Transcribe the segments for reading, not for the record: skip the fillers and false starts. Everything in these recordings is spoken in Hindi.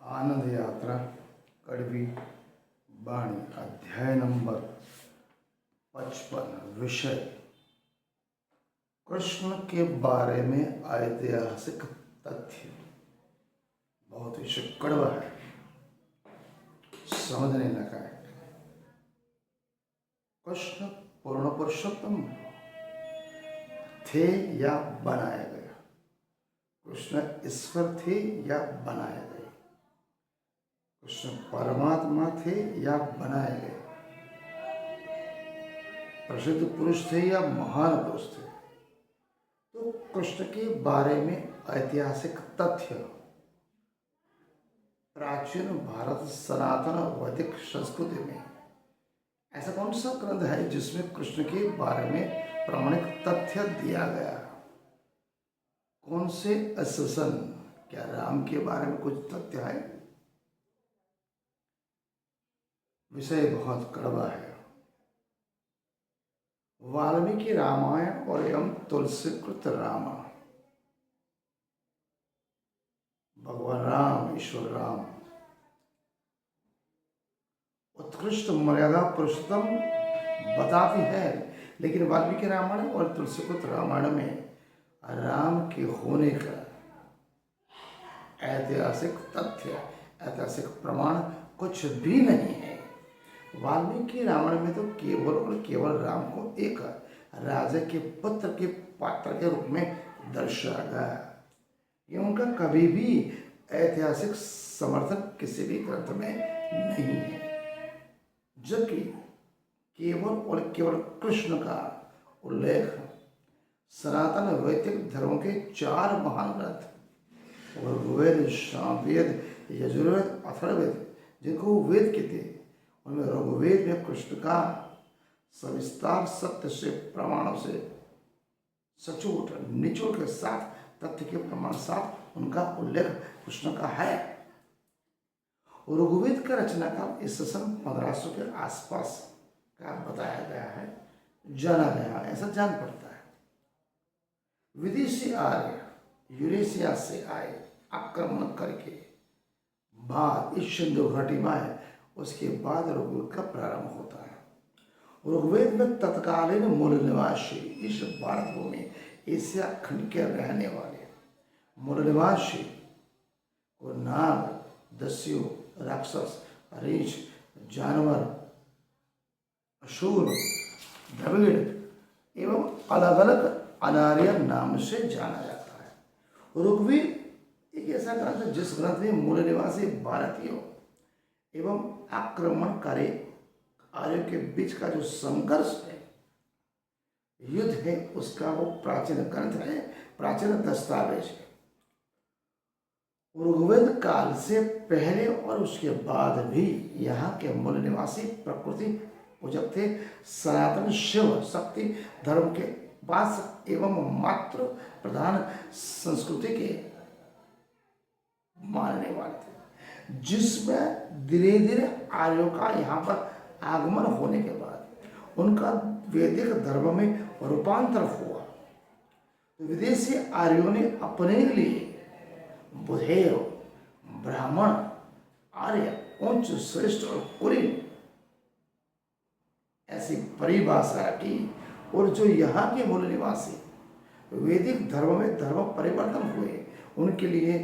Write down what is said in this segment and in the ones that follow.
आनंद यात्रा कड़वी वाणी अध्याय नंबर 55 विषय कृष्ण के बारे में ऐतिहासिक तथ्य। बहुत ही कड़वा है, समझने लगा है। कृष्ण पूर्ण पुरुषोत्तम थे या बनाए गए? कृष्ण ईश्वर थे या बनाए गए? कृष्ण परमात्मा थे या बनाए गए? प्रसिद्ध पुरुष थे या महान पुरुष थे? तो कृष्ण के बारे में ऐतिहासिक तथ्य प्राचीन भारत सनातन वैदिक संस्कृति में ऐसा कौन सा ग्रंथ है जिसमें कृष्ण के बारे में प्रामाणिक तथ्य दिया गया? कौन से अससन? क्या राम के बारे में कुछ तथ्य है? विषय बहुत कड़वा है। वाल्मीकि रामायण और एवं तुलसीकृत रामायण, भगवान राम ईश्वर राम उत्कृष्ट मर्यादा पुरुषोत्तम बताती है, लेकिन वाल्मीकि रामायण और तुलसीकृत रामायण में राम के होने का ऐतिहासिक तथ्य, ऐतिहासिक प्रमाण कुछ भी नहीं है। वाल्मीकि रामायण में तो केवल और केवल राम को एक राजा के पुत्र के पात्र के रूप में दर्शाया गया। ये उनका कभी भी ऐतिहासिक समर्थन किसी भी ग्रंथ में नहीं है। जबकि केवल और केवल कृष्ण का उल्लेख सनातन वैदिक धर्मों के 4 महान ग्रंथ ऋग्वेद, सामवेद, यजुर्वेद, अथर्ववेद जिनको वेद कहते हैं, उनमें ऋग्वेद में कृष्ण का सविस्तार सत्य से प्रमाणों से सचोट निचोड़ के साथ तथ्य के प्रमाण साथ उनका उल्लेख कृष्ण का है। ऋग्वेद का रचना काल इस सन 1500 के आसपास का बताया गया है, जाना गया, ऐसा जान पड़ता है। विदेशी आर्य यूरेशिया से आए, आक्रमण करके बाद इस सिंधु घाटी में आए, उसके बाद ऋग्वेद का प्रारंभ होता है। ऋग्वेद में तत्कालीन मूल निवासी इस भारत भूमि एशिया खंड के रहने वाले मूल निवासी को नाग, दस्यु, राक्षस, रीछ, जानवर, असुर, द्रविड़ एवं अलग अलग अनार्य नाम से जाना जाता है। ऋग्वेद एक ऐसा ग्रंथ है जिस ग्रंथ में मूल निवासी भारतीयों एवं आक्रमणकारी आर्यों के बीच का जो संघर्ष है, युद्ध है, उसका वो प्राचीन ग्रंथ है, प्राचीन दस्तावेज है। ऋग्वेद काल से पहले और उसके बाद भी यहाँ के मूल निवासी प्रकृति पूजक थे, सनातन शिव शक्ति धर्म के वास एवं मातृ प्रधान संस्कृति के मानने वाले थे, जिसमें धीरे धीरे आर्यों का यहाँ पर आगमन होने के बाद उनका वैदिक धर्म में रूपांतर हुआ। विदेशी आर्यों ने अपने लिए बुधेव, ब्राह्मण, आर्य, उच्च, श्रेष्ठ और कुलीन ऐसी परिभाषा की, और जो यहाँ के मूल निवासी वैदिक धर्म में धर्म परिवर्तन हुए, उनके लिए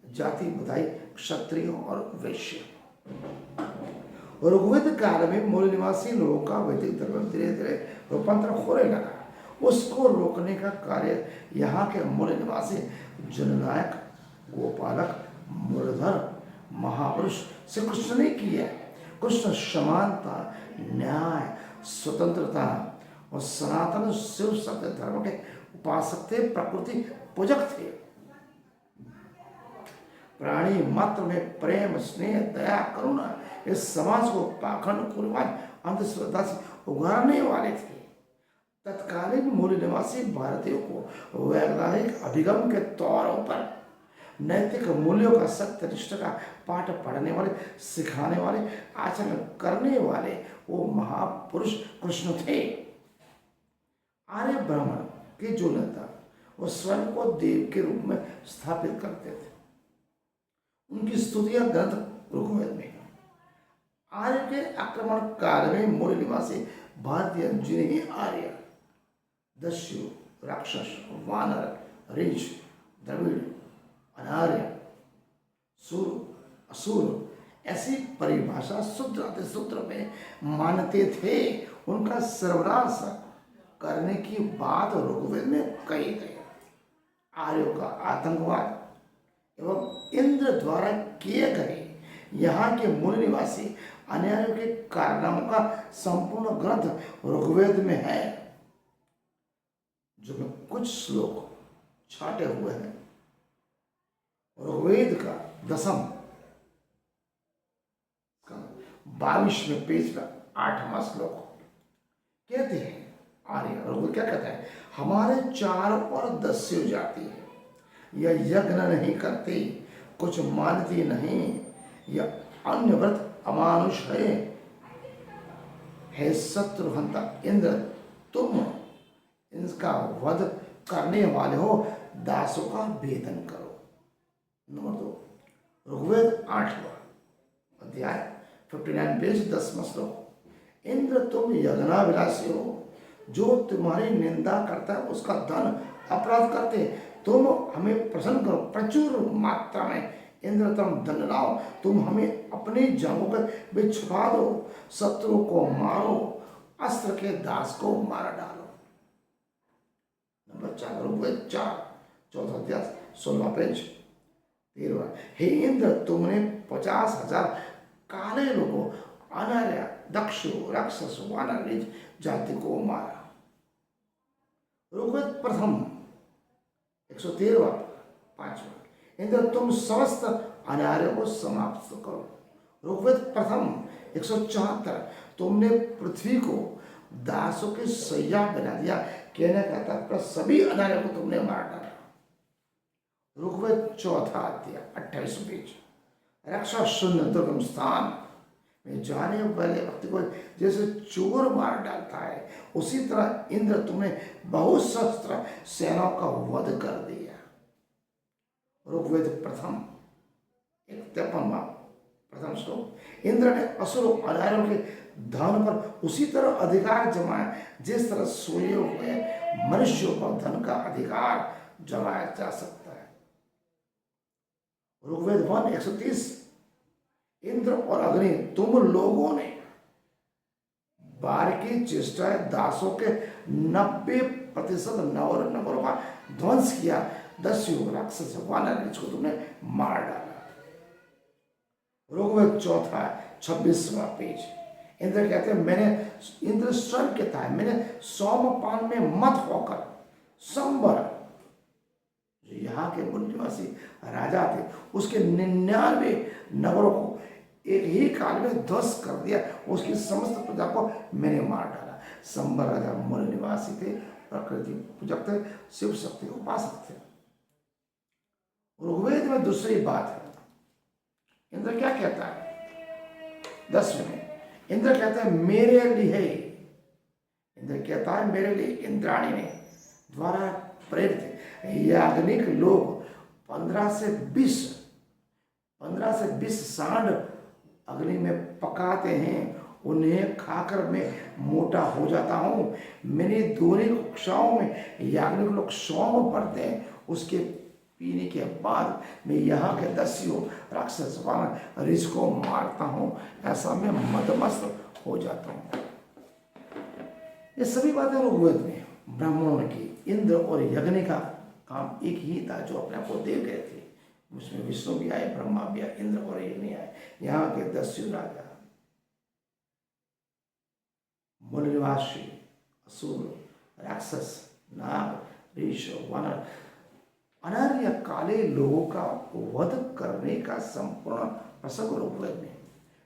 जाति बताई क्षत्रिय और वैश्य। ऋग्वेद काल में मूल निवासी लोगों का वैदिक धर्म धीरे धीरे रूपांतर होने लगा। उसको रोकने का कार्य यहाँ के मूल निवासी जननायक, गोपालक, मुरलीधर, महापुरुष श्री कृष्ण ने किया। कृष्ण समानता, न्याय, स्वतंत्रता और सनातन शिव सत्य धर्म के उपासक थे, प्रकृति पूजक थे। प्राणी मात्र में प्रेम, स्नेह, दया, करुणा इस समाज को पाखंड, कुर्बान, अंधश्रद्धा से उगारने वाले थे। तत्कालीन मूल निवासी भारतीयों को वैज्ञानिक अभिगम के तौर पर नैतिक मूल्यों का, सत्य निष्ठा का पाठ पढ़ने वाले, सिखाने वाले, आचरण करने वाले वो महापुरुष कृष्ण थे। आर्य ब्राह्मण के जो नेता वो स्वयं को देव के रूप में स्थापित करते थे, उनकी स्तुतियां ग्रंथ ऋग्वेद में है। आर्य के आक्रमण काल में मूल निवासी भारतीय जिन्हें आर्य, दस्यु, राक्षस, वानर, ऋच, द्रविड़, अनार्य, सुर, असुर ऐसी परिभाषा शूद्र अतिशूद्र में मानते थे। उनका सर्वनाश करने की बात ऋग्वेद में कही गई। आर्यों का आतंकवाद एवं इंद्र द्वारा किए गए यहाँ के मूल निवासी अन्यायों के कारनामों का संपूर्ण ग्रंथ ऋग्वेद में है, जो कि कुछ श्लोक छाटे हुए हैं। ऋग्वेद का 22वें पेज पर 8वां श्लोक कहते हैं, आर्य ऋग्वेद क्या कहता है, हमारे चारों ओर दस्यु जाति है, यह यज्ञ नहीं करती, कुछ मानती नहीं, यह अन्य व्रत अमानुष है शत्रुहंता इंद्र, तुम इनका वध करने वाले हो, दासों का भेदन करो। नंबर 2 ऋग्वेद 8वां अध्याय 59 पेज 10वां श्लोक, इंद्र तुम यज्ञाभिलाषी हो, जो तुम्हारी निंदा करता है उसका धन अपराध करते, तुम हमें प्रसन्न करो, प्रचुर मात्रा में इंद्र तुम दंड लाओ, तुम हमें अपनी जंगों में छुपा दो, शत्रु को मारो, अस्त्र के दास को मार डालो। नंबर 4 ऋग्वेद 4 अध्याय 16 पेज 13, हे इंद्र तुमने 50,000 काले लोगों अनार्य, दक्षु, राक्षस, वानर, ऋच जाति को मारा। ऋग्वेद प्रथम 113 5, इंद्र तुम समस्त अनार्यों को समाप्त करो। ऋग्वेद प्रथम 174, तुमने पृथ्वी को दासों की सैया बना दिया, कहने का तात्पर्य सभी अनार्यों को तुमने मार डाला। ऋग्वेद 4 अध्याय 28 पेज, रक्षा शून्य दुर्गम स्थान में जाने वाले व्यक्ति को जैसे चोर मार डालता है, उसी तरह इंद्र तुमने बहुशस्त्र सेनाओं का वध कर दिया। ऋग्वेद प्रथम 53वां प्रथम श्लोक, इंद्र ने असुरों अनार्यों के धन पर उसी तरह अधिकार जमाया जिस तरह सोए हुए मनुष्यों पर धन का अधिकार जमाया जा सकता है। ऋग्वेद 1:130, इंद्र और अग्नि तुम लोगों ने बार की चेष्टाएं दासों के 90% नगरों का ध्वंस किया, दस्यु, राक्षस, वानर, ऋच को तुमने मार डाला। ऋग्वेद 4 26वां पेज, इंद्र कहते हैं, मैंने इंद्र स्वयं कहता है, मैंने सोमपान में मत होकर संबर, जो यहाँ के मूल निवासी राजा थे, उसके 99 नगरों को एक ही काल में ध्वस्त कर दिया, उसकी समस्त प्रजा को मैंने मार डाला। संबर राजा मूल निवासी थे, प्रकृति पूजक थे, शिव शक्ति उपासक थे। ऋग्वेद में दूसरी बात है, इंद्र क्या कहता है 10वें में, इंद्र कहता है मेरे लिए, इंद्र कहता है मेरे लिए इंद्राणी ने द्वारा प्रेरित याज्ञनिक लोग 15 से 20 सांड अग्नि में पकाते हैं, उन्हें खाकर मैं मोटा हो जाता हूँ। मेरी दोनों कक्षाओं में याज्ञनिक लोग सौंफ भरते हैं, उसके पीने के बाद मैं यहाँ के दस्युओं, राक्षस, वानर, ऋच को मारता हूँ, ऐसा मैं मदमस्त हो जाता हूँ। ये सभी बातें ऋग्वेद में ब्राह्मणों ने की। इंद्र और यज्ञ का काम एक ही था, जो अपने आप को दे गए थे। उसमें विष्णु भी आए, ब्रह्मा भी आए, इंद्र और यज्ञ आए, यहाँ के दस्यु राजा, मूल निवासी, असुर, राक्षस, नाग, ऋष, वानर, अनार्य काले लोगों का वध करने का संपूर्ण प्रसंग ऋग्वेद में।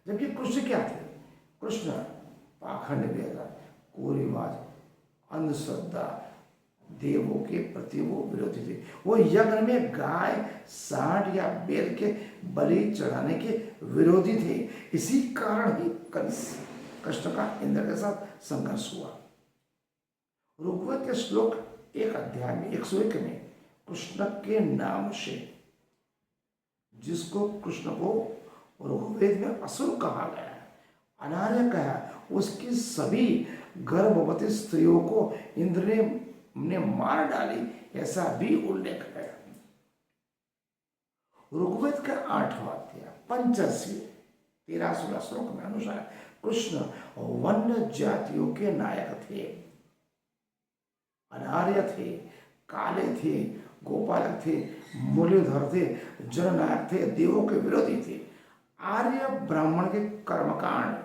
जबकि कृष्ण क्या थे? कृष्ण पाखंड वेदा, कुरीवाद, अंधश्रद्धा, देवों के प्रति वो विरोधी थे। वो यज्ञ में गाय, सांड या बैल के बलि चढ़ाने के विरोधी थे। इसी कारण ही कृष्ण का इंद्र के साथ संघर्ष हुआ। ऋग्वेद के श्लोक 1 अध्याय में 101 में कृष्ण के नाम से जिसको कृष्ण को ऋग्वेद में असुर कहा गया है, अनार्य कहा, उसकी सभी गर्भवती स्त्रियों को इंद्र ने मार डाली, ऐसा भी उल्लेख है। ऋग्वेद का 8वां अध्याय 85 13-16 श्लोक में अनुसार कृष्ण वन्य जातियों के नायक थे, अनार्य थे, काले थे, गोपालक थे, मूल्यधर थे, जननायक थे, देवों के विरोधी थे। आर्य ब्राह्मण के कर्मकांड,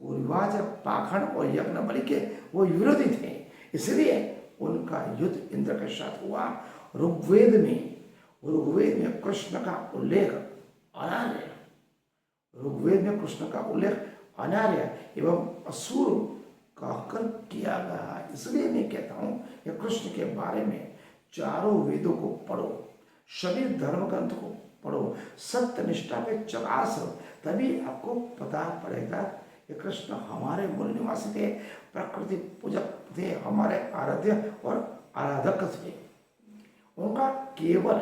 कुरिवाज, पाखंड और यज्ञ बलि के वो विरोधी थे, इसलिए उनका युद्ध इंद्र के साथ हुआ। ऋग्वेद में कृष्ण का उल्लेख अनार्य, ऋग्वेद में कृष्ण का उल्लेख अनार्य एवं असुर कहकर किया गया है। इसलिए मैं कहता हूं कि कृष्ण के बारे में चारों वेदों को पढ़ो, सभी धर्म ग्रंथ को पढ़ो, सत्य निष्ठा पे चकासो, तभी आपको पता पड़ेगा कि कृष्ण हमारे मूल निवासी थे, प्रकृति पूजक थे, हमारे आराध्य और आराधक थे। उनका केवल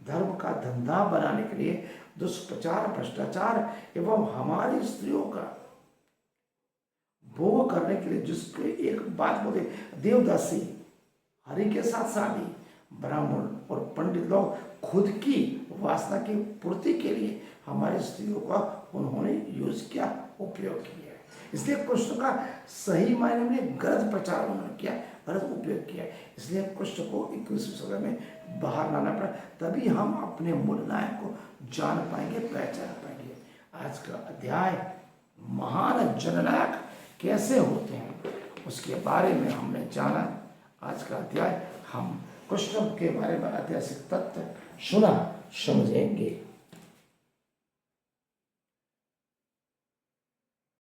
धर्म का धंधा बनाने के लिए दुष्प्रचार, भ्रष्टाचार एवं हमारी स्त्रियों का भोग करने के लिए, जिसके एक बात बोले देवदासी, हरि के साथ शादी, ब्राह्मण और पंडित लोग खुद की वासना की पूर्ति के लिए हमारी स्त्रियों का उन्होंने यूज किया, उपयोग किया। इसलिए कृष्ण का सही मायने में गलत प्रचार उन्होंने किया, गलत उपयोग किया। इसलिए कृष्ण को 21वीं सदी में बाहर लाना पड़ा, तभी हम अपने मूल नायक को जान पाएंगे, पहचान पाएंगे। आज का अध्याय महान जननायक कैसे होते हैं उसके बारे में हमने जाना। आज का अध्याय हम कृष्ण के बारे में ऐतिहासिक तथ्य सुना, समझेंगे।